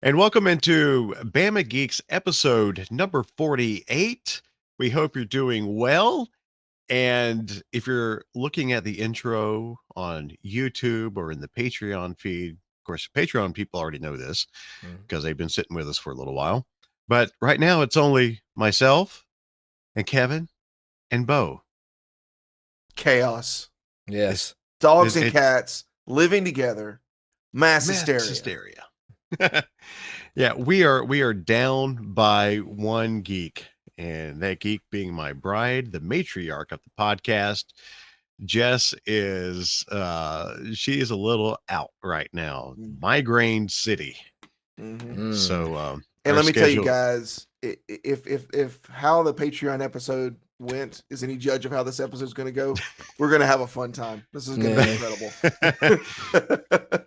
And welcome into Bama Geeks episode number 48. We hope you're doing well. And if you're looking at the intro on YouTube or in the Patreon feed, of course, Patreon people already know this because they've been sitting with us for a little while. But right now it's only myself and Kevin and Bo. Chaos. Yes. Dogs and cats living together. Mass hysteria. Yeah, we are down by one geek, and that geek being my bride, the matriarch of the podcast. Jess is she is a little out right now. Migraine City. So and let me tell you guys, if how the Patreon episode went is any judge of how this episode is going to go, we're going to have a fun time. This is going to be incredible.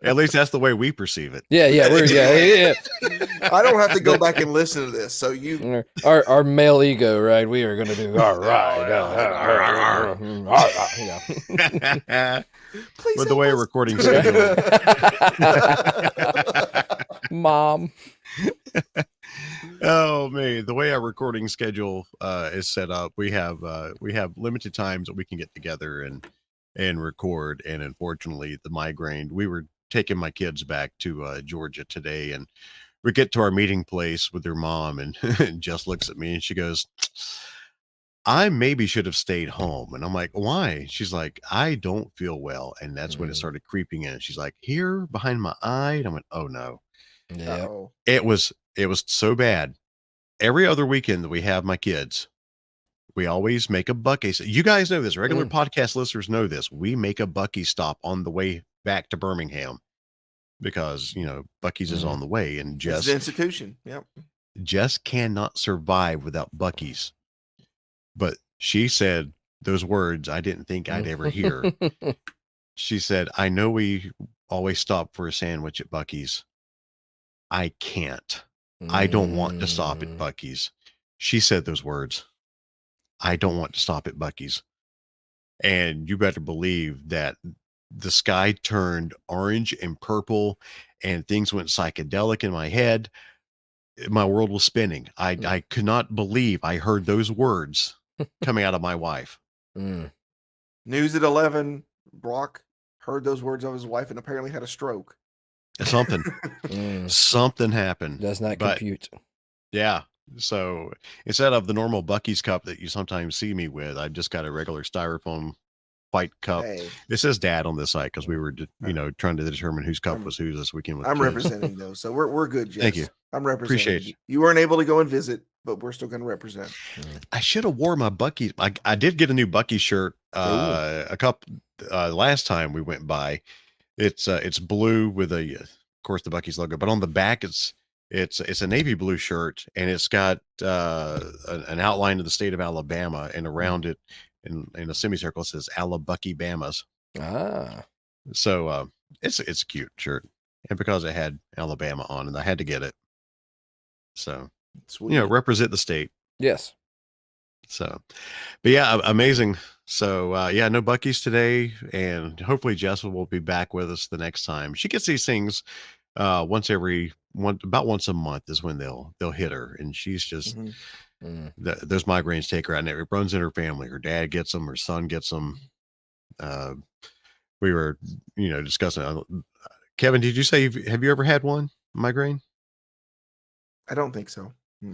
At least that's the way we perceive it. Yeah. I don't have to go back and listen to this. So you, our male ego, right? We are going to do all right. Please with the way recording schedule. Mom. Oh man, the way our recording schedule is set up, we have limited times that we can get together and record. And unfortunately, the migraine. We were taking my kids back to Georgia today, and we get to our meeting place with their mom, and Jess looks at me and she goes, "I maybe should have stayed home." And I'm like, "Why?" She's like, "I don't feel well," and that's when it started creeping in. She's like, "Here behind my eye." And I went, "Oh no." Yeah. It was so bad. Every other weekend that we have my kids, we always make a Buc-ee's. You guys know this. Regular podcast listeners know this. We make a Buc-ee's stop on the way back to Birmingham because, Buc-ee's is on the way. And Jess, it's an institution. Yep. Jess cannot survive without Buc-ee's. But she said those words I didn't think I'd ever hear. She said, "I know we always stop for a sandwich at Buc-ee's. I can't. I don't want to stop at Buc-ee's." She said those words. "I don't want to stop at Buc-ee's." And you better believe that the sky turned orange and purple and things went psychedelic in my head. My world was spinning. I could not believe I heard those words coming out of my wife. News at 11, Brock heard those words of his wife and apparently had a stroke. Something happened. Does not compute. Yeah. So instead of the normal Buc-ee's cup that you sometimes see me with, I've just got a regular styrofoam white cup. Hey. It says Dad on this site because we were, trying to determine whose cup was whose this weekend. With I'm representing those, so we're good. Jess. Thank you. I'm representing. Appreciate you. You weren't able to go and visit, but we're still going to represent. I should have wore my Buc-ee's. I did get a new Buc-ee's shirt last time we went by. It's blue with of course the Buc-ee's logo, but on the back it's a navy blue shirt, and it's got an outline of the state of Alabama, and around it in a semicircle it says Alabucky-Bamas. So it's a cute shirt, and because it had Alabama on it, I had to get it. So represent the state. Yes. So, but yeah, amazing. So, no Buc-ee's today, and hopefully Jess will be back with us the next time. She gets these things about once a month is when they'll hit her, and she's just those migraines take her out, and it runs in her family. Her dad gets them, her son gets them. We were, discussing. Kevin, did you say have you ever had one migraine? I don't think so. All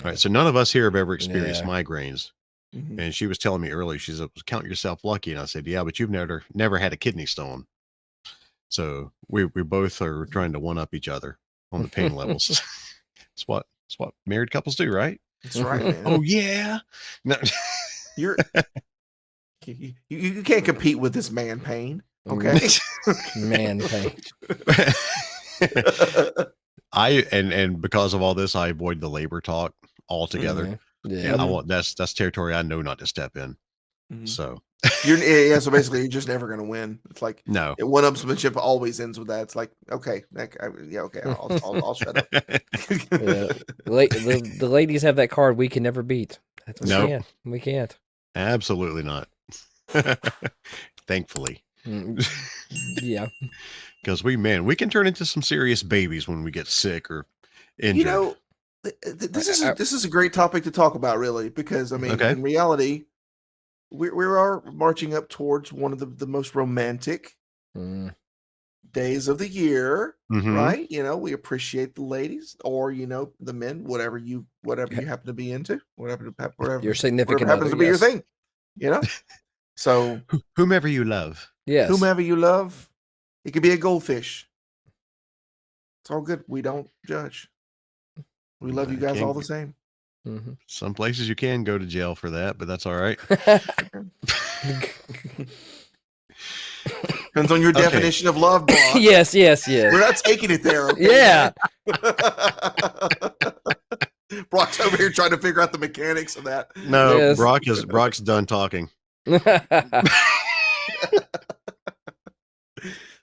right, so none of us here have ever experienced migraines. And she was telling me earlier, she said, "Count yourself lucky." And I said, "Yeah, but you've never had a kidney stone." So we both are trying to one up each other on the pain levels. It's what married couples do, right? That's right, man. Oh yeah. No. You can't compete with this man pain. Okay. Man pain. And because of all this, I avoid the labor talk altogether. Yeah, that's territory I know not to step in. So so basically you're just never going to win. It's like one-upsmanship always ends with that. It's like, okay, I'll shut up. The ladies have that card we can never beat. We can't. Absolutely not. Thankfully. Yeah. Because we can turn into some serious babies when we get sick or injured. This is a great topic to talk about, really, because I mean, Okay. in reality, we are marching up towards one of the most romantic days of the year, right? We appreciate the ladies, or the men, whatever you happen to be into, whatever Your significant happens other, to be your yes. thing, So Whomever you love. Yes. whomever you love, it could be a goldfish. It's all good. We don't judge. We love you guys all the same. Some places you can go to jail for that, but that's all right. Depends on your definition of love, Brock. Yes. We're not taking it there. Okay, Yeah. Brock's over here trying to figure out the mechanics of that. No, Yes. Brock's done talking.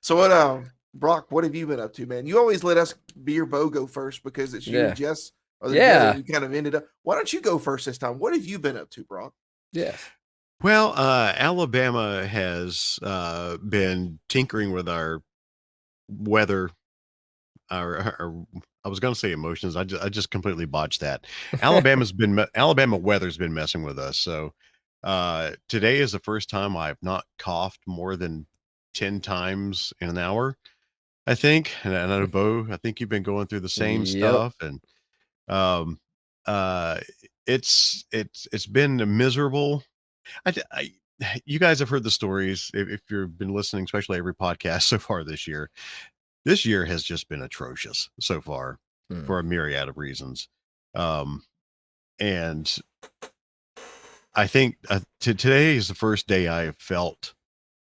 So what, Brock, what have you been up to, man? You always let us be your BOGO first because it's you and Jess. Yeah. We kind of ended up. Why don't you go first this time? What have you been up to, Brock? Yes. Well, Alabama has been tinkering with our weather, our I was going to say emotions. I just completely botched that. Alabama weather's been messing with us. So today is the first time I've not coughed more than 10 times in an hour, I think. And I know, Bo, I think you've been going through the same stuff. And it's been miserable. You guys have heard the stories if you've been listening, especially every podcast so far this year. This year has just been atrocious so far for a myriad of reasons. And I think today is the first day I have felt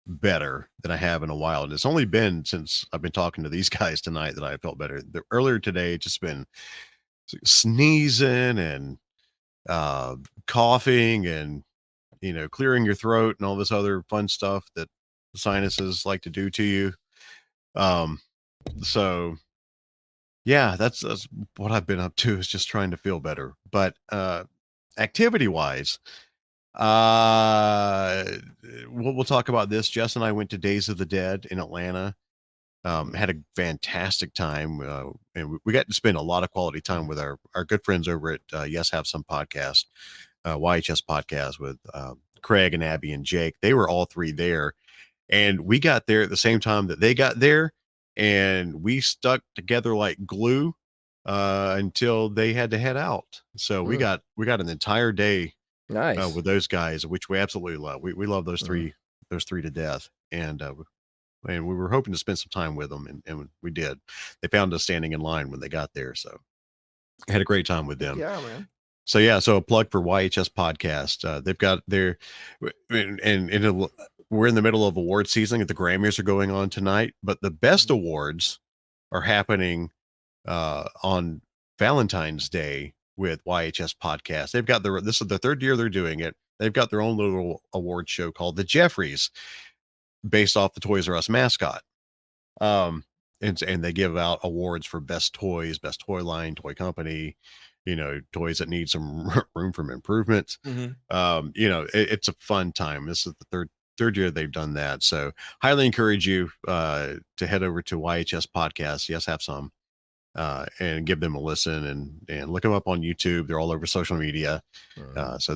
better than I have in a while. And it's only been since I've been talking to these guys tonight that I felt better. Earlier today, it's just been sneezing and coughing and, clearing your throat and all this other fun stuff that the sinuses like to do to you. So yeah, that's what I've been up to, is just trying to feel better. But activity wise, we'll talk about this. Jess and I went to Days of the Dead in Atlanta. Had a fantastic time, and we got to spend a lot of quality time with our good friends over at Yes Have Some podcast, YHS podcast, with Craig and Abby and Jake. They were all three there, and we got there at the same time that they got there, and we stuck together like glue until they had to head out. So we got an entire day with those guys, which we absolutely love. We love those three to death, and we were hoping to spend some time with them, and we did. They found us standing in line when they got there, so I had a great time with them. Yeah, man. So a plug for YHS podcast. They've got their, and we're in the middle of award season. The Grammys are going on tonight, but the best awards are happening on Valentine's Day with YHS podcast. They've got this is the third year they're doing it. They've got their own little award show called the Jeffries, based off the Toys R Us mascot. And they give out awards for best toys, best toy line, toy company, toys that need some room for improvement. It's a fun time. This is the third year they've done that. So highly encourage you to head over to YHS podcast. Yes, have some, and give them a listen, and look them up on YouTube. They're all over social media. So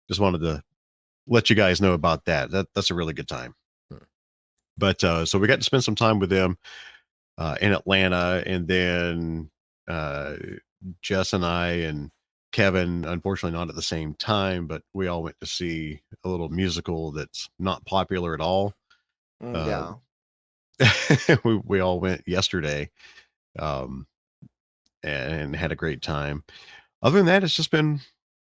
just wanted to let you guys know about that. That's a really good time. But so we got to spend some time with them in Atlanta, and then Jess and I and Kevin, unfortunately not at the same time, but we all went to see a little musical that's not popular at all. Yeah. We all went yesterday, and had a great time. Other than that, it's just been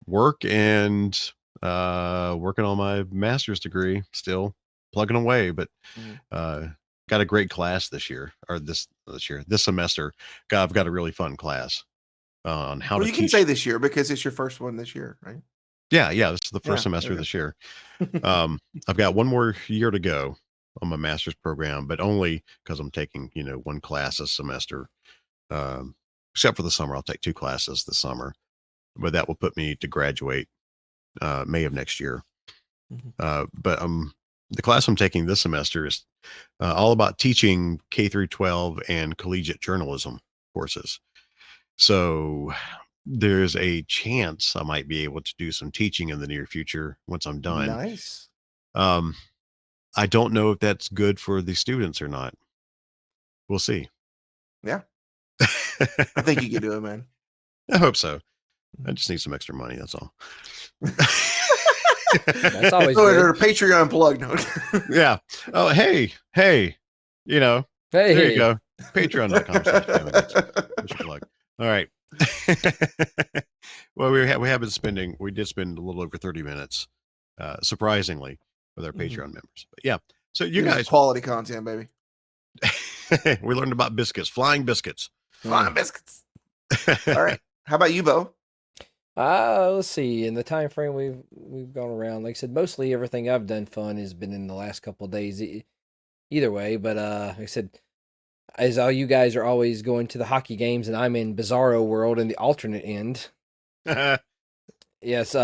work and working on my master's degree, still plugging away, but got a great class this semester. I've got a really fun class on how to teach. You can say this year because it's your first one this year, right? Yeah. This is the first semester this year. I've got one more year to go on my master's program, but only because I'm taking, one class a semester. Except for the summer, I'll take 2 classes this summer, but that will put me to graduate May of next year. But the class I'm taking this semester is all about teaching K through 12 and collegiate journalism courses. So there's a chance I might be able to do some teaching in the near future once I'm done. Nice. I don't know if that's good for the students or not. We'll see. Yeah. I think you can do it, man. I hope so. I just need some extra money. That's all. That's always So good. they're Patreon plug. No. Yeah. Oh, hey, you know, Hey, there you go. Patreon.com/family. All right. Well, we did spend a little over 30 minutes, surprisingly, with our Patreon members. But yeah. So you guys, quality content, baby. we learned about biscuits, flying biscuits. Flying biscuits. All right. How about you, Bo? Let's see. In the time frame we've gone around, like I said, mostly everything I've done fun has been in the last couple of days. Either way, but like I said, as all you guys are always going to the hockey games, and I'm in Bizarro World in the alternate end. Yes.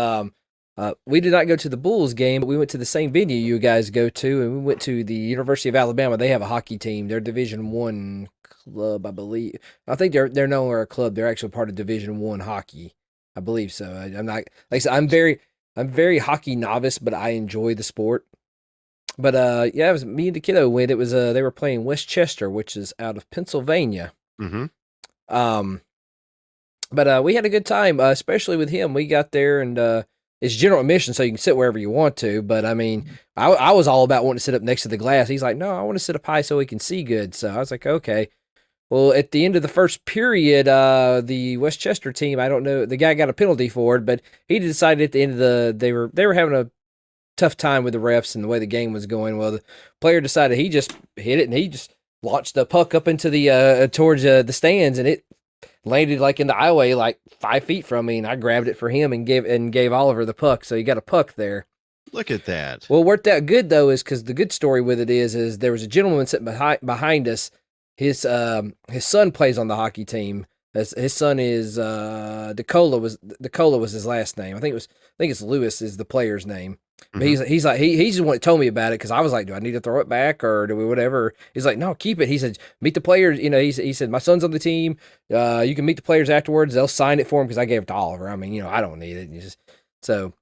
We did not go to the Bulls game, but we went to the same venue you guys go to, and we went to the University of Alabama. They have a hockey team. They're Division I club, I believe. I think they're no longer a club. They're actually part of Division I hockey. I believe so. I'm not, like I said, I'm very hockey novice, but I enjoy the sport. But yeah, it was me and the kiddo went. It was they were playing Westchester, which is out of Pennsylvania. Mm-hmm. But we had a good time, especially with him. We got there, and it's general admission, so you can sit wherever you want to. But I mean, I was all about wanting to sit up next to the glass. He's like, no, I want to sit up high so we can see good. So I was like, okay. Well, at the end of the first period, the Westchester team, I don't know, the guy got a penalty for it, but he decided at the end of they were having a tough time with the refs and the way the game was going. Well, the player decided he just hit it, and he just launched the puck up into the towards the stands, and it landed like in the aisleway, like 5 feet from me, and I grabbed it for him and gave Oliver the puck. So he got a puck there. Look at that. Well, what worked out good though is because the good story with it is there was a gentleman sitting behind us. His son plays on the hockey team. His son is DeCola was his last name. I think it's Lewis is the player's name. But he's like he's the one that told me about it because I was like, do I need to throw it back or do we whatever? He's like, no, keep it. He said, meet the players. You know, he said my son's on the team. You can meet the players afterwards. They'll sign it for him because I gave it to Oliver. I mean, you know, I don't need it. So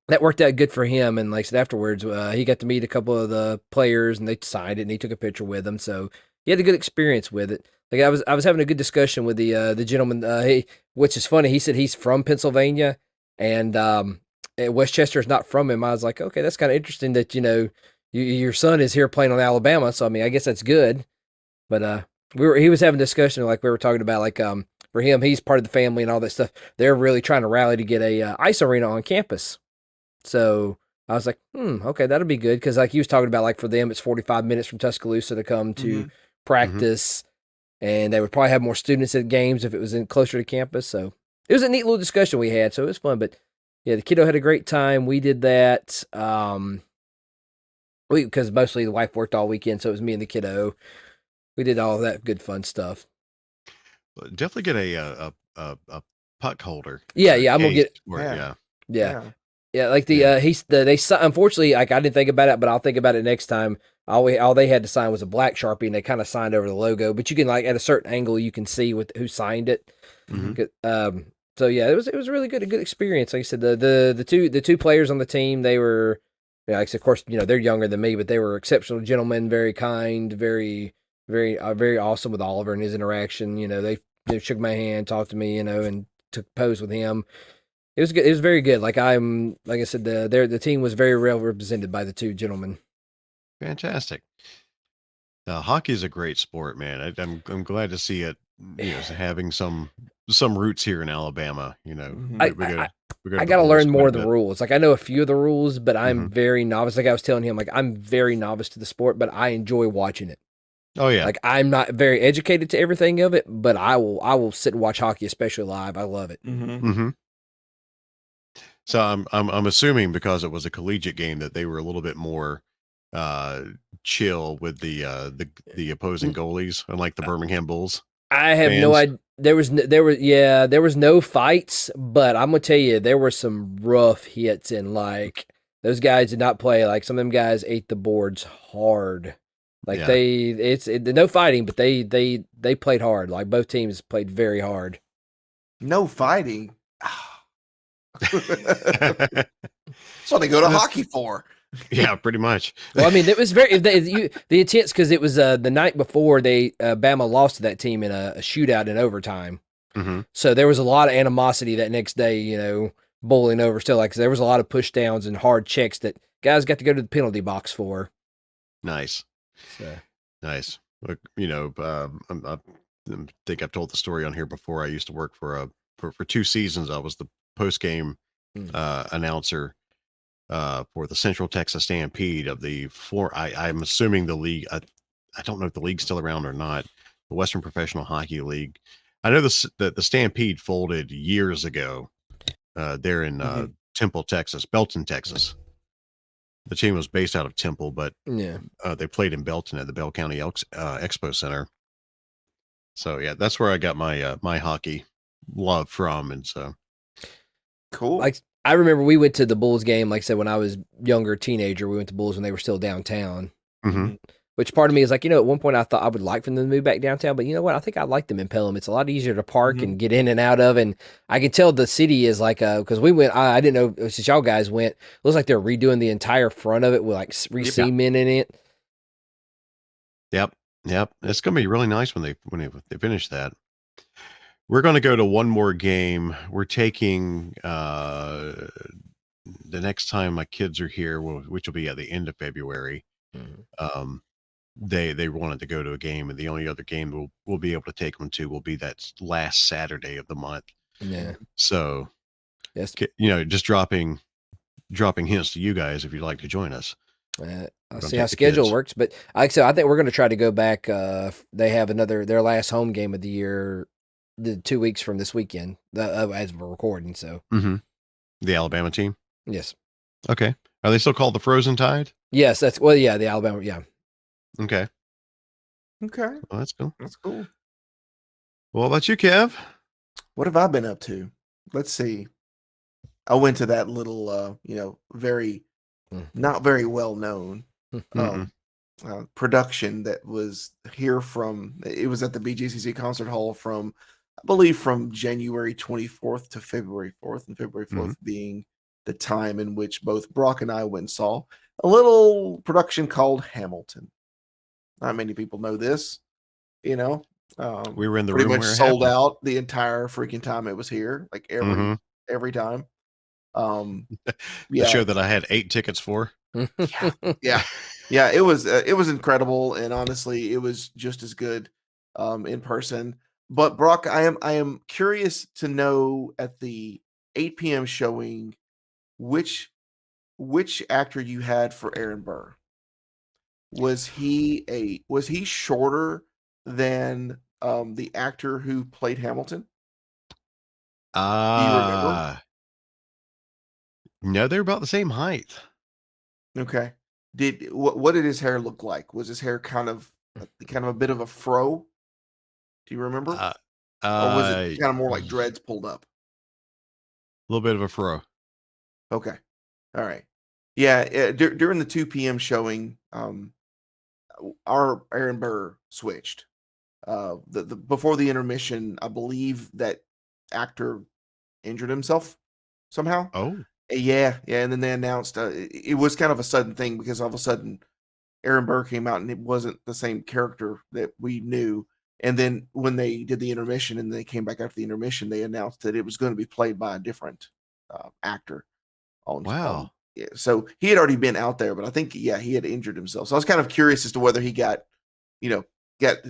that worked out good for him. And like I said, afterwards, he got to meet a couple of the players and they signed it and he took a picture with them. So he had a good experience with it. Like I was having a good discussion with the gentleman, which is funny. He said he's from Pennsylvania and Westchester is not from him. I was like, okay, that's kind of interesting that, you know, your son is here playing on Alabama. So, I mean, I guess that's good. But he was having a discussion like we were talking about, like for him, he's part of the family and all that stuff. They're really trying to rally to get a ice arena on campus. So I was like, okay, that'll be good. Cause like he was talking about, like for them, it's 45 minutes from Tuscaloosa to come to practice. And they would probably have more students at games if it was closer to campus. So it was a neat little discussion we had. So it was fun, but yeah, the kiddo had a great time. We did that. Because mostly the wife worked all weekend. So it was me and the kiddo. We did all that good fun stuff. Definitely get a puck holder. Yeah. I'm going to get, Yeah. Yeah, like they unfortunately, like I didn't think about it, but I'll think about it next time. All they had to sign was a black Sharpie, and they kind of signed over the logo. But you can, like, at a certain angle, you can see who signed it. So yeah, it was really good, a good experience. Like I said, the two players on the team, they were, like I said, of course, you know, they're younger than me, but they were exceptional gentlemen, very kind, very very awesome with Oliver and his interaction. You know, they shook my hand, talked to me, you know, and took pose with him. It was good. It was very good. Like I said, the team was very well represented by the two gentlemen. Fantastic. Hockey is a great sport, man. I'm glad to see it. You know, having some roots here in Alabama. You know, I got to learn more of the rules. Like I know a few of the rules, but I'm very novice. Like I was telling him, like I'm very novice to the sport, but I enjoy watching it. Oh yeah. Like I'm not very educated to everything of it, but I will sit and watch hockey, especially live. I love it. So I'm assuming because it was a collegiate game that they were a little bit more chill with the opposing goalies, unlike the Birmingham Bulls. I have no idea. There was no fights, but I'm gonna tell you there were some rough hits, and like those guys did not play. Like some of them guys ate the boards hard. Like Yeah. no fighting, but they played hard. Like both teams played very hard. No fighting. That's what they go to hockey for. Yeah, pretty much. Well, I mean, it was the intense because it was the night before Bama lost to that team in a shootout in overtime. Mm-hmm. So there was a lot of animosity that next day, you know, bowling over still. Like, 'cause there was a lot of push downs and hard checks that guys got to go to the penalty box for. Nice. So. Nice. Look, you know, I think I've told the story on here before. I used to work for 2 seasons. I was the post game announcer for the Central Texas Stampede of the I'm assuming the league. I don't know if the league's still around or not. The Western Professional Hockey League. I know the Stampede folded years ago. There in Temple, Texas, Belton, Texas. The team was based out of Temple, but they played in Belton at the Bell County Expo Center. So yeah, that's where I got my my hockey love from, and so cool. Like I remember we went to the Bulls game. Like I said, when I was younger, teenager, we went to Bulls when they were still downtown. Mm-hmm. Which part of me is like, you know, at one point I thought I would like for them to move back downtown, but you know what? I think I like them in Pelham. It's a lot easier to park and get in and out of, and I can tell the city is like, because we went, I didn't know since y'all guys went. It looks like they're redoing the entire front of it with like re-cementing it. Yep. It's gonna be really nice when they finish that. We're going to go to one more game. We're taking the next time my kids are here, which will be at the end of February. They wanted to go to a game, and the only other game we'll be able to take them to will be that last Saturday of the month. Yeah. So, yes, you know, just dropping hints to you guys if you'd like to join us. I'll see how schedule works, but like I said, I think we're going to try to go back. They have their last home game of the year, the 2 weeks from this weekend, as we're recording. So, the Alabama team. Yes. Okay. Are they still called the Frozen Tide? Yes, the Alabama. Yeah. Okay. Well, that's cool. That's cool. Well, how about you, Kev? What have I been up to? Let's see. I went to that little, very not very well known production that was here from. It was at the BGCC Concert Hall from, I believe, from January 24th to February 4th, and February 4th being the time in which both Brock and I went and saw a little production called Hamilton. Not many people know this, you know. We were in the pretty room much where it sold happened. out the entire freaking time it was here, like every time. The show that I had 8 tickets for. Yeah. It was incredible, and honestly, it was just as good in person. But Brock, I am curious to know at the 8 p.m. showing which actor you had for Aaron Burr. Was he shorter than the actor who played Hamilton? Do you remember? No, they're about the same height. Okay. What did his hair look like? Was his hair kind of a bit of a fro? Do you remember? Or was it kind of more like dreads pulled up? A little bit of a fro. Okay. All right. Yeah. During the 2 p.m. showing, our Aaron Burr switched. The before the intermission, I believe that actor injured himself somehow. Oh. Yeah. And then they announced it was kind of a sudden thing because all of a sudden Aaron Burr came out and it wasn't the same character that we knew. And then when they did the intermission and they came back after the intermission, they announced that it was going to be played by a different actor. Wow. Yeah, so he had already been out there, but I think he had injured himself. So I was kind of curious as to whether he got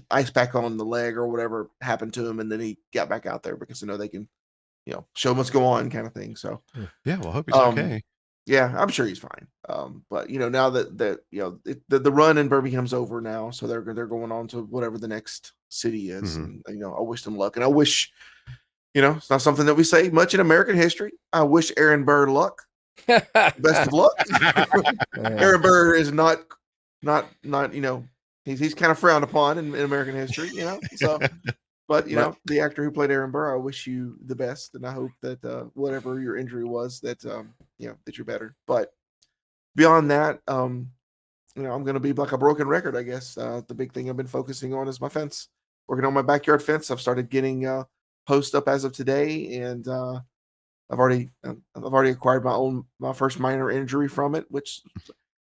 ice back on the leg or whatever happened to him, and then he got back out there because they can, show must go on kind of thing. So yeah, well, I hope he's okay. Yeah, I'm sure he's fine. But now that the run in Birmingham's over now, so they're going on to whatever the next city is. And, I wish them luck, and I wish, it's not something that we say much in American history. I wish Aaron Burr luck. Best of luck. Aaron Burr is not he's kind of frowned upon in American history, So, but the actor who played Aaron Burr, I wish you the best, and I hope that whatever your injury was, that that you're better. But beyond that, I'm going to be like a broken record, I guess. The big thing I've been focusing on is my fence. Working on my backyard fence. I've started getting posts up as of today, and I've already acquired my first minor injury from it, which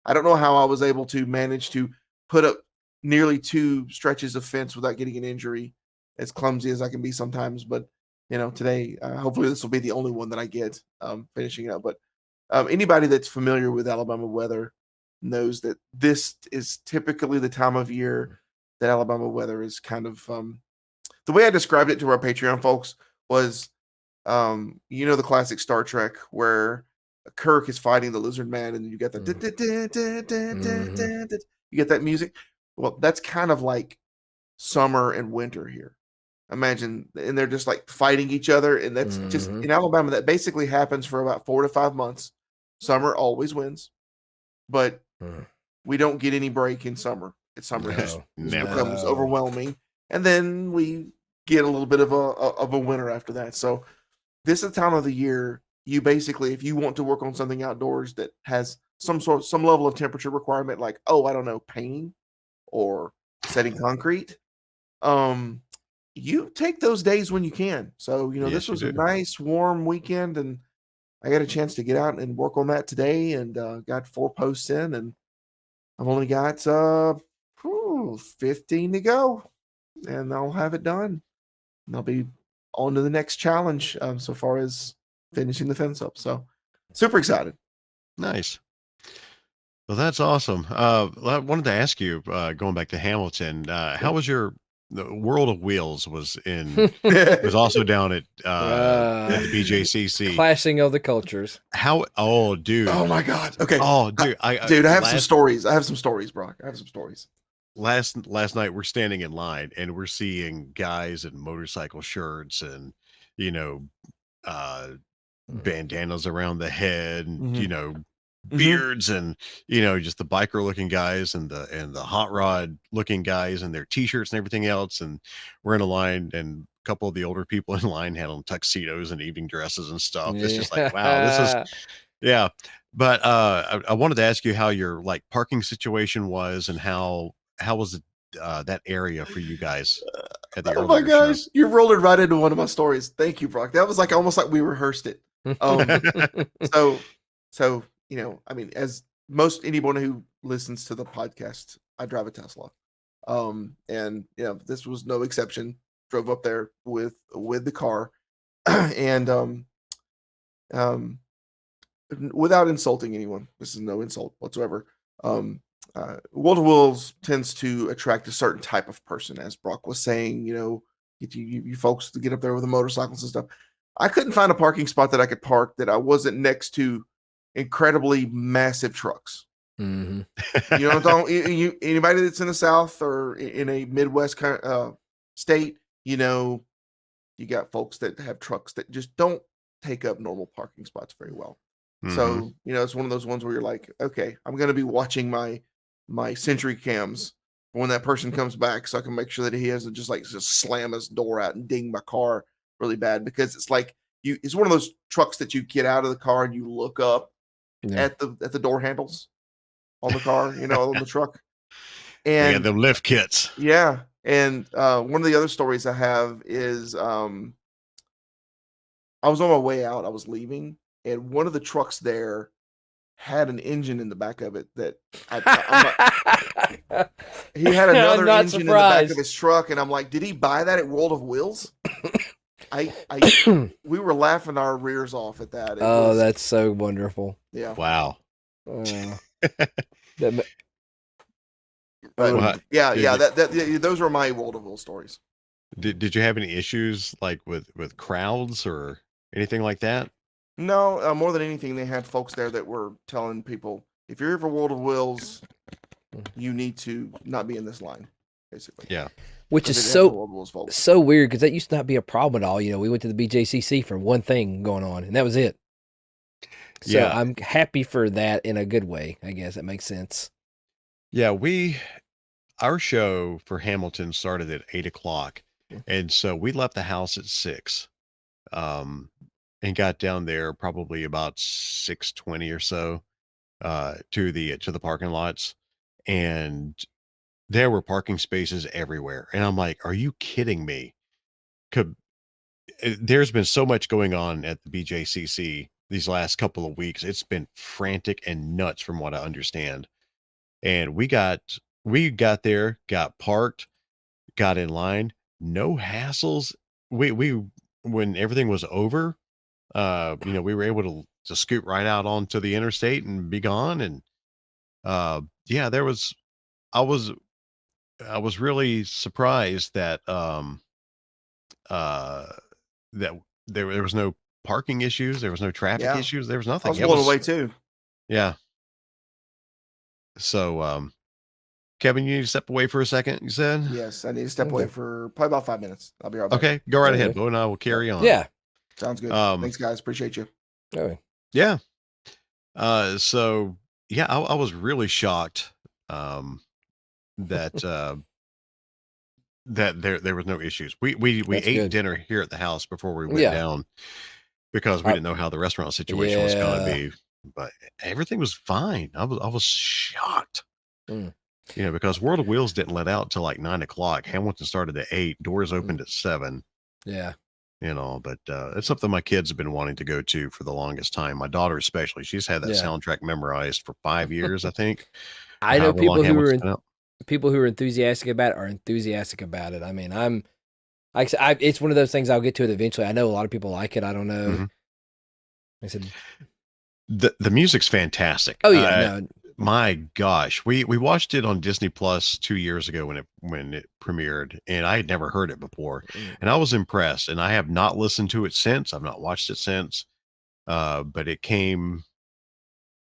I don't know how I was able to manage to put up nearly 2 stretches of fence without getting an injury, as clumsy as I can be sometimes. But today, hopefully this will be the only one that I get finishing up. But anybody that's familiar with Alabama weather knows that this is typically the time of year that Alabama weather is kind of the way I described it to our Patreon folks was the classic Star Trek where Kirk is fighting the lizard man and you get that you get that music. Well, that's kind of like summer and winter here. Imagine, and they're just like fighting each other, and that's just in Alabama. That basically happens for about 4 to 5 months. Summer always wins, but we don't get any break in summer. It's summer just becomes overwhelming, and then we get a little bit of a winter after that. So this is the time of the year you basically, if you want to work on something outdoors that has some level of temperature requirement, like I don't know, painting or setting concrete, you take those days when you can. So this was a nice warm weekend, and I got a chance to get out and work on that today, and got 4 posts in, and I've only got 15 to go, and I'll have it done. And I'll be on to the next challenge so far as finishing the fence up. So super excited. Nice. Well, that's awesome. I wanted to ask you, going back to Hamilton, how was the World of Wheels was also down at the BJCC. Clashing of the cultures. Oh, dude. Oh my God. Okay. Oh, dude. I have some stories. I have some stories, Brock. I have some stories. Last night we're standing in line and we're seeing guys in motorcycle shirts and bandanas around the head and beards and just the biker looking guys and the hot rod looking guys and their t-shirts and everything else, and we're in a line and a couple of the older people in line had on tuxedos and evening dresses and stuff. It's just like, wow, this is but I wanted to ask you how your like parking situation was and how was it that area for you guys at the oh my gosh show? You rolled it right into one of my stories. Thank you, Brock. That was like almost like we rehearsed it. So I mean, as most anyone who listens to the podcast, I drive a Tesla, and this was no exception. Drove up there with the car, and without insulting anyone, this is no insult whatsoever. World of Wheels tends to attract a certain type of person, as Brock was saying. Get you folks to get up there with the motorcycles and stuff. I couldn't find a parking spot that I could park that I wasn't next to incredibly massive trucks. Don't anybody that's in the South or in a Midwest kind of state, you got folks that have trucks that just don't take up normal parking spots very well. So it's one of those ones where you're like, okay, I'm going to be watching my Century cams when that person comes back, so I can make sure that he hasn't just slam his door out and ding my car really bad, because it's like it's one of those trucks that you get out of the car and you look up at the door handles on the car, on the truck. And the lift kits. Yeah. And one of the other stories I have is I was on my way out, I was leaving, and one of the trucks there had an engine in the back of it that he had another engine in the back of his truck, and I'm like, did he buy that at World of Wheels? We were laughing our rears off at that. That's so wonderful. Yeah. Wow. Those were my World of Wheels stories. Did you have any issues like with crowds or anything like that? No, more than anything, they had folks there that were telling people, if you're here for World of Wheels, you need to not be in this line, basically. Yeah. Which is so weird, because that used to not be a problem at all. We went to the BJCC for one thing going on, and that was it. So yeah. I'm happy for that in a good way. I guess that makes sense. Yeah, our show for Hamilton started at 8:00, and so we left the house at 6, and got down there probably about 6:20 or so, to the parking lots. and there were parking spaces everywhere. And I'm like, are you kidding me? There's been so much going on at the BJCC these last couple of weeks. It's been frantic and nuts from what I understand. And we got there, got parked, got in line, no hassles. We when everything was over, we were able to scoot right out onto the interstate and be gone. And yeah, I was I was really surprised uh that there was no parking issues, there was no traffic Yeah. issues, there was I nothing. was It blown was away too. yeah. So Kevin, you need to step away for a second, you said? Yes, I need to step Okay. away for probably about 5 minutes. I'll be right back. Okay, go right ahead. Okay. Bo and I will carry on. Yeah. Sounds good. Um Thanks, guys. Appreciate you. Okay. yeah. So yeah, I was really shocked that that there was no issues. We That's ate good. dinner here at the house before we went Yeah. down because we didn't know how the restaurant situation was going to Yeah. be, but everything was fine. I was shocked. Mm. Because World of Wheels didn't let out till like 9 o'clock. Hamilton started at 8. Doors Mm. opened at 7. Yeah. But it's something my kids have been wanting to go to for the longest time. My daughter especially. She's had that Yeah. soundtrack memorized for 5 years, I think. I know However long people who Hamilton's are been out. people who are enthusiastic about it are enthusiastic about it. I mean, like I said, it's one of those things I'll get to it eventually. I know a lot of people like it. I don't know. Mhm. I said, The music's fantastic. oh yeah, no, My gosh, we watched it on Disney Plus 2 years ago when it premiered, and I had never heard it before, and I was impressed. And I have not listened to it since. I've not watched it since. But it came,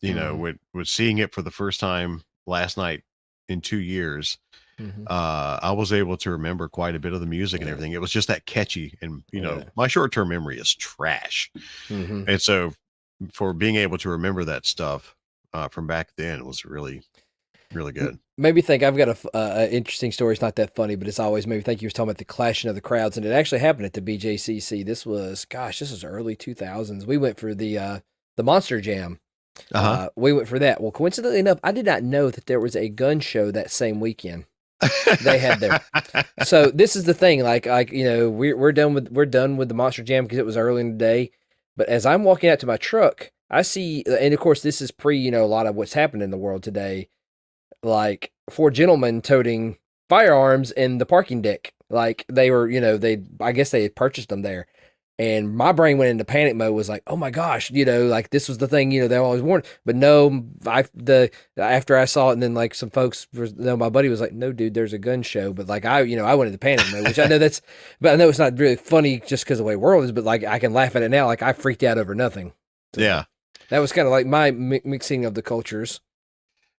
Mhm. with seeing it for the first time last night in 2 years. Mhm. I was able to remember quite a bit of the music and Yeah. everything. It was just that catchy, and Yeah. my short-term memory is trash, Mhm. and so for being able to remember that stuff from back then was really, really good. Maybe think I've got a interesting story. It's not that funny, but it's always made me think you was talking about the clashing of the crowds, and it actually happened at the BJCC. This was early 2000s. We went for the Monster Jam. Uh We went for that. Well, coincidentally enough, I did not know that there was a gun show that same weekend. They had there. So this is the thing, like we're done with the Monster Jam because it was early in the day. But as I'm walking out to my truck, I see, and of course this is pre a lot of what's happening in the world today. Like 4 gentlemen toting firearms in the parking deck, like they were, I guess they had purchased them there. And my brain went into panic mode. Was like, oh my gosh, like this was the thing, they always warned. But no, after I saw it, and then like some folks, my buddy was like, no, dude, there's a gun show. But like I went into panic mode, which I know but I know it's not really funny just because of the way the world is. But like I can laugh at it now. Like I freaked out over nothing. So Yeah. that was kind of like my mixing of the cultures.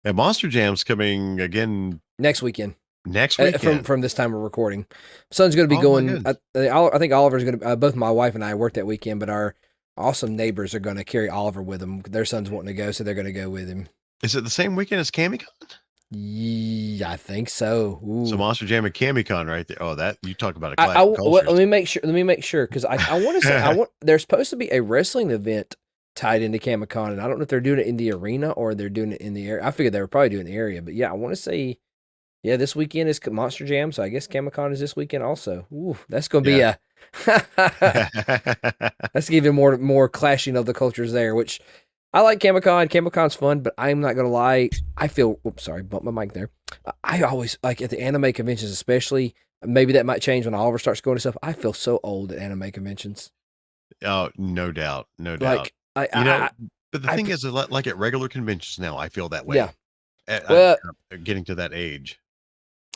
And Monster Jam's coming again Next weekend. next weekend. From this time of recording, son's going to be Oh, my going. goodness. I think Oliver's going to. Both my wife and I work that weekend, but our awesome neighbors are going to carry Oliver with them. Their son's wanting to go, so they're going to go with him. Is it the same weekend as CamiCon? Yeah, I think so. Ooh. So Monster Jam and CamiCon right there. Oh, that you talk about a I, clash I, of well, cultures. let me make sure because I want to say there's supposed to be a wrestling event tied into CamiCon, and I don't know if they're doing it in the arena or they're doing it in the area. I figured they were probably doing the area, but yeah, I want to say. Yeah, this weekend is Monster Jam, so I guess CamiCon is this weekend also. Ooh, that's going to be that's even more clashing of the cultures there, which I like CamiCon. CamiCon's fun, but I'm not going to lie. I feel, sorry, bumped my mic there. I always, like at the anime conventions especially, maybe that might change when Oliver starts going to stuff. I feel so old at anime conventions. Oh, no doubt. No doubt. Like, But the thing is, like at regular conventions now, I feel that way. Yeah. Well, getting to that age.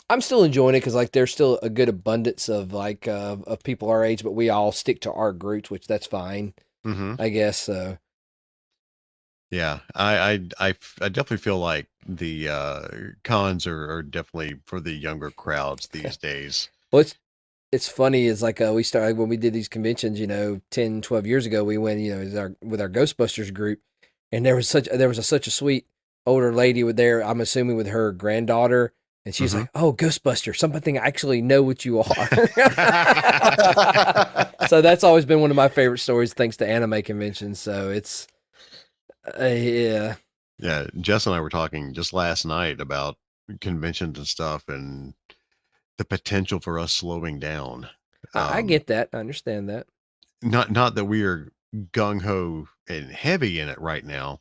I'm still enjoying it because like there's still a good abundance of like of people our age, but we all stick to our groups, which that's fine, I guess. So yeah, I definitely feel like the cons are definitely for the younger crowds these days. Well, it's funny is like we started when we did these conventions, 10, 12 years ago, we went, with our Ghostbusters group, and there was such a sweet older lady with there, I'm assuming with her granddaughter. And she's like, "Oh, Ghostbuster, something I actually know what you are." So that's always been one of my favorite stories, thanks to anime conventions. So it's, yeah. Yeah, Jess and I were talking just last night about conventions and stuff, and the potential for us slowing down. I get that. I understand that. Not that we are gung ho and heavy in it right now,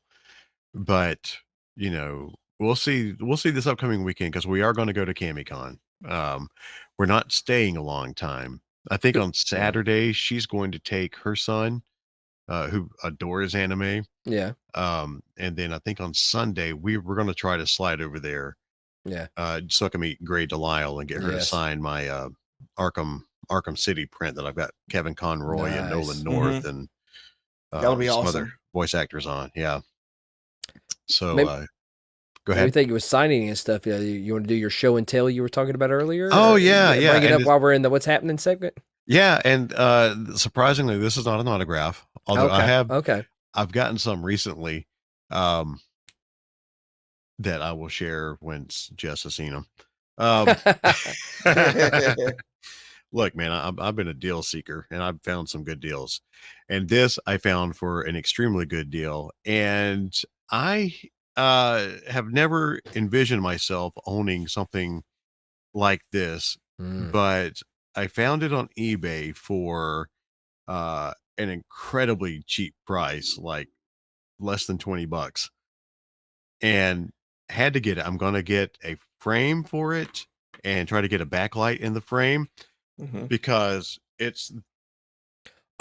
but we'll see. We'll see this upcoming weekend because we are going to go to CamiCon. We're not staying a long time. I think on Saturday she's going to take her son, who adores anime. Yeah. And then I think on Sunday we're going to try to slide over there. Yeah. So I can meet Gray Delisle and get her to sign my Arkham City print that I've got Kevin Conroy and Nolan North and that'll be some awesome. other voice actors on. Yeah. So go I ahead. think it was signing and stuff. Yeah, you want to do your show and tell you were talking about earlier? Oh yeah. Bring it up while we're in the what's happening segment. Yeah, and surprisingly, this is not an autograph. Although I've gotten some recently that I will share once Jess has seen them. Look, man, I've been a deal seeker and I've found some good deals. And this I found for an extremely good deal. And I have never envisioned myself owning something like this, but I found it on eBay for an incredibly cheap price, like less than $20, and had to get it. I'm going to get a frame for it and try to get a backlight in the frame because it's.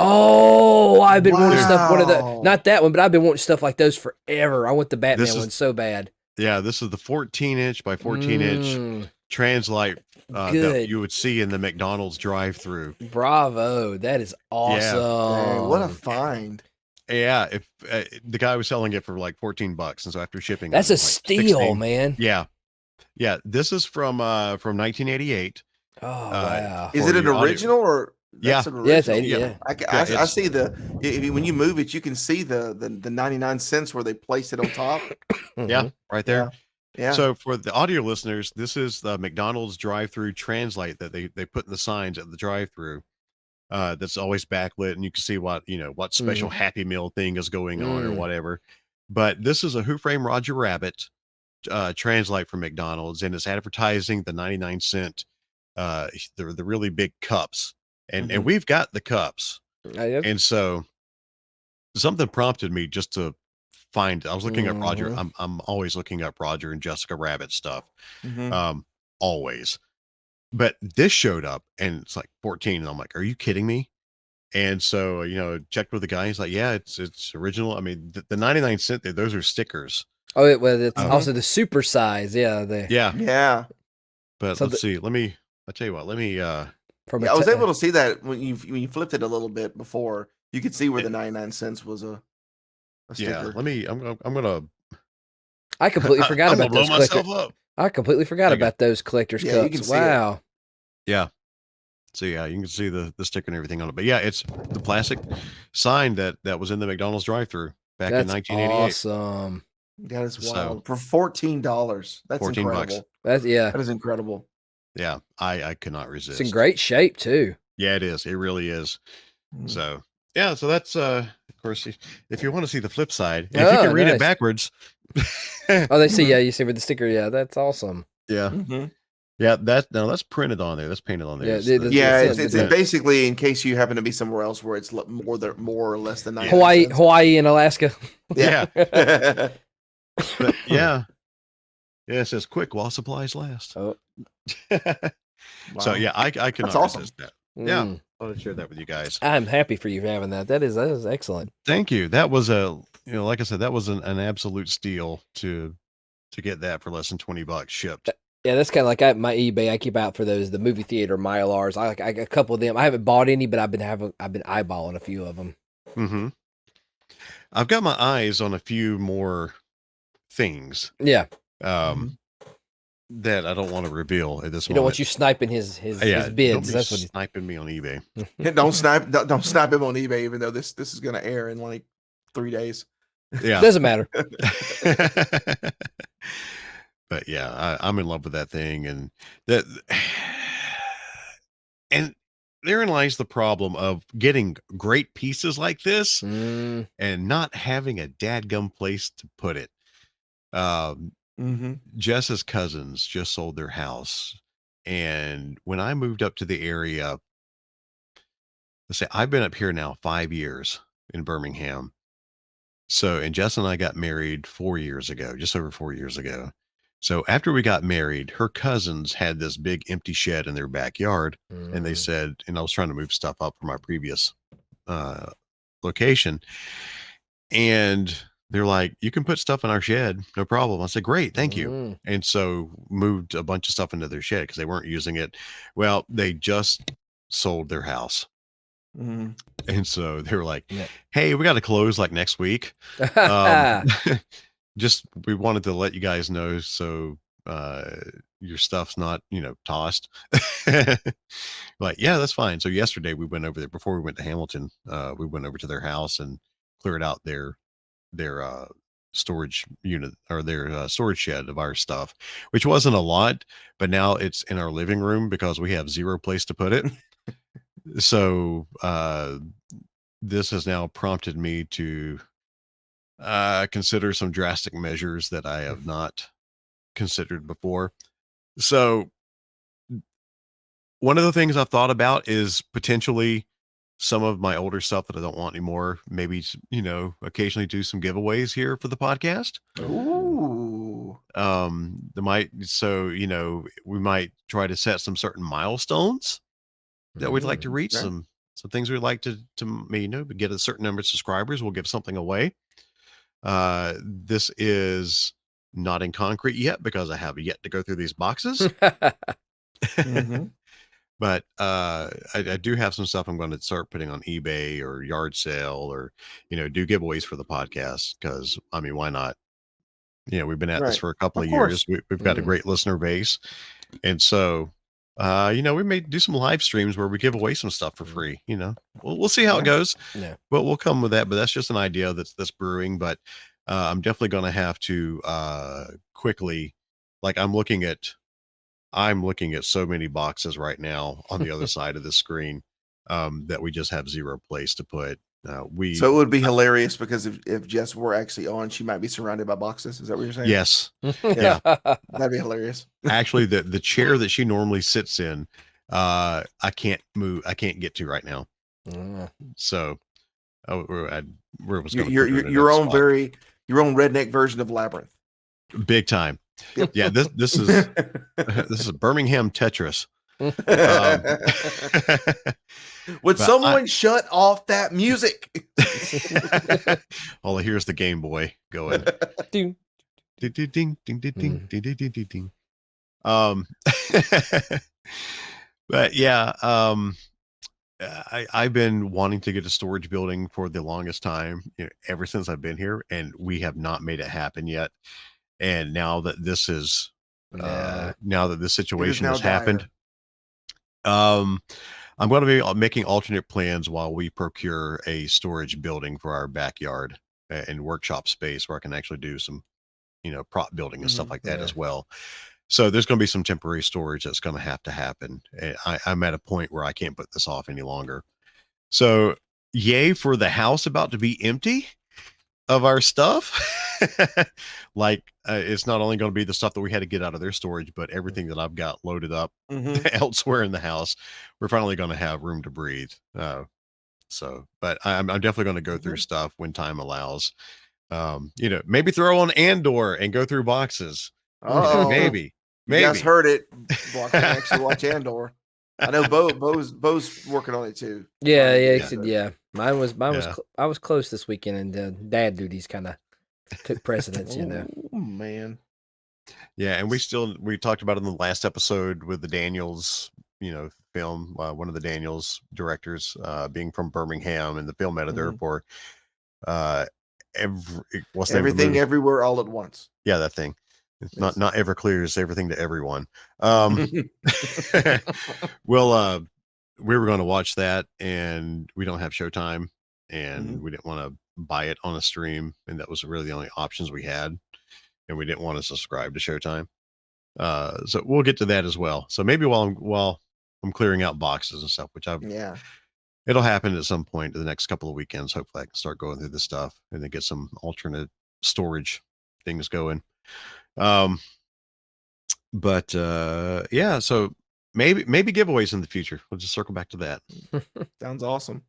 Oh, I've been wanting stuff. One of the, not that one, but I've been wanting stuff like those forever. I want the Batman one so bad. Yeah, this is the 14-inch by 14-inch Translight that you would see in the McDonald's drive-through. Bravo, that is awesome! Yeah. What a find! Yeah, if the guy was selling it for like $14, and so after shipping, that's a steal, 16. man. Yeah. This is from 1988. Oh wow! Is it an original or? Yeah, it's 80, yeah. I see when you move it, you can see the 99 cents where they placed it on top. Yeah, right there. Yeah. So for the audio listeners, this is the McDonald's drive-through translate that they put in the signs at the drive-through. That's always backlit, and you can see what special Happy Meal thing is going on or whatever. But this is a Who Framed Roger Rabbit translate from McDonald's, and it's advertising the 99-cent the really big cups. And we've got the cups. And so something prompted me just to find. I was looking up Roger. I'm always looking up Roger and Jessica Rabbit stuff. Always. But this showed up and it's like 14. And I'm like, are you kidding me? And so, checked with the guy. He's like, yeah, it's original. I mean, the 99 cent, those are stickers. Oh, it's also the super size. Yeah. Yeah. But so let's see. I'll tell you what, let me, I was able to see that when you flipped it a little bit before. You could see where the 99 cents was a sticker. Yeah, I'm gonna. I completely forgot about those collectors. I completely forgot about those collector's cups. You can see it. Yeah. So yeah, you can see the sticker and everything on it. But yeah, it's the plastic sign that was in the McDonald's drive-through back in 1988. Awesome. That is wild. For $14. That's $14. Incredible. That is incredible. Yeah, I could not resist. It's in great shape too. Yeah, it is. It really is. So yeah, so that's of course, if you want to see the flip side, if you can read it backwards. They see, you see with the sticker. Yeah, that's awesome. Yeah. Yeah, that's printed on there. That's painted on there. It's basically in case you happen to be somewhere else where it's more or less than 9 Hawaii and Alaska. Yeah. But yeah, it says quick while supplies last. Oh. So yeah, I cannot resist that. Yeah, I want to share that with you guys. I'm happy for you having that. That is excellent. Thank you. That was like I said, that was an absolute steal to get that for less than $20 shipped. Yeah, that's kind of like my eBay. I keep out for the movie theater Mylars. I got a couple of them. I haven't bought any, but I've been eyeballing a few of them. I've got my eyes on a few more things. Yeah. That I don't want to reveal at this moment. You don't want you sniping his bids. That's what sniping me on eBay. Don't snipe him on eBay, even though this is going to air in like 3 days. Yeah, doesn't matter. But yeah, I'm in love with that thing, and therein lies the problem of getting great pieces like this and not having a dadgum place to put it. Jess's cousins just sold their house. And when I moved up to the area, let's say I've been up here now 5 years in Birmingham. So, and Jess and I got married 4 years ago, just over 4 years ago. So after we got married, her cousins had this big empty shed in their backyard. And they said, and I was trying to move stuff up from my previous location. And they're like, you can put stuff in our shed, no problem. I said, great, thank you. And so moved a bunch of stuff into their shed because they weren't using it. Well, they just sold their house. And so they were like, hey, we got to close like next week. Just, we wanted to let you guys know. So your stuff's not, tossed. Like, yeah, that's fine. So yesterday we went over there before we went to Hamilton. We went over to their house and cleared out their storage unit or their storage shed of our stuff, which wasn't a lot, but now it's in our living room because we have zero place to put it. So this has now prompted me to consider some drastic measures that I have not considered before. So one of the things I've thought about is potentially some of my older stuff that I don't want anymore. Maybe, occasionally do some giveaways here for the podcast. Ooh. We might try to set some certain milestones that we'd like to reach, some things we'd like to get a certain number of subscribers. We'll give something away. This is not in concrete yet because I have yet to go through these boxes. But I do have some stuff I'm going to start putting on eBay or yard sale or, do giveaways for the podcast because, why not? We've been at this for a couple of years. We've got a great listener base. And so, we may do some live streams where we give away some stuff for free. We'll see how it goes. Yeah. But we'll come with that. But that's just an idea that's brewing. But I'm definitely going to have to quickly, like I'm looking at so many boxes right now on the other side of the screen that we just have zero place to put. So it would be hilarious because if Jess were actually on, she might be surrounded by boxes. Is that what you're saying? Yes. Yeah. That'd be hilarious. Actually, the chair that she normally sits in, I can't move. I can't get to right now. So where was your own redneck version of Labyrinth. Big time. Yep. Yeah, this is this is Birmingham Tetris. Would someone shut off that music? All I hear is the Game Boy going. Ding, ding, ding, ding, ding, ding, ding, ding, ding, ding. But yeah, I've been wanting to get a storage building for the longest time, ever since I've been here, and we have not made it happen yet. And now that this is, now that this situation has happened, I'm going to be making alternate plans while we procure a storage building for our backyard and workshop space where I can actually do some, prop building and stuff like that as well. So there's going to be some temporary storage that's going to happen. I'm at a point where I can't put this off any longer. So yay for the house about to be empty of our stuff. It's not only going to be the stuff that we had to get out of their storage, but everything that I've got loaded up elsewhere in the house. We're finally going to have room to breathe. But I'm definitely going to go through stuff when time allows. Maybe throw on Andor and go through boxes. Maybe. You guys heard it. Well, I can actually watch Andor. I know Bo's working on it too. Yeah. Mine was I was close this weekend, and dad duties kind of took precedence. Oh man. Yeah, and we talked about it in the last episode with the Daniels, film. One of the Daniels directors, being from Birmingham, and the film editor for Everything Everywhere All at Once. Yeah, that thing. It's not ever clear is everything to everyone. Well, we were going to watch that, and we don't have Showtime, and we didn't want to buy it on a stream, and that was really the only options we had, and we didn't want to subscribe to Showtime. So we'll get to that as well. So maybe while I'm clearing out boxes and stuff, it'll happen at some point in the next couple of weekends. Hopefully I can start going through this stuff and then get some alternate storage things going. But yeah, so maybe giveaways in the future. We'll just circle back to that. Sounds awesome.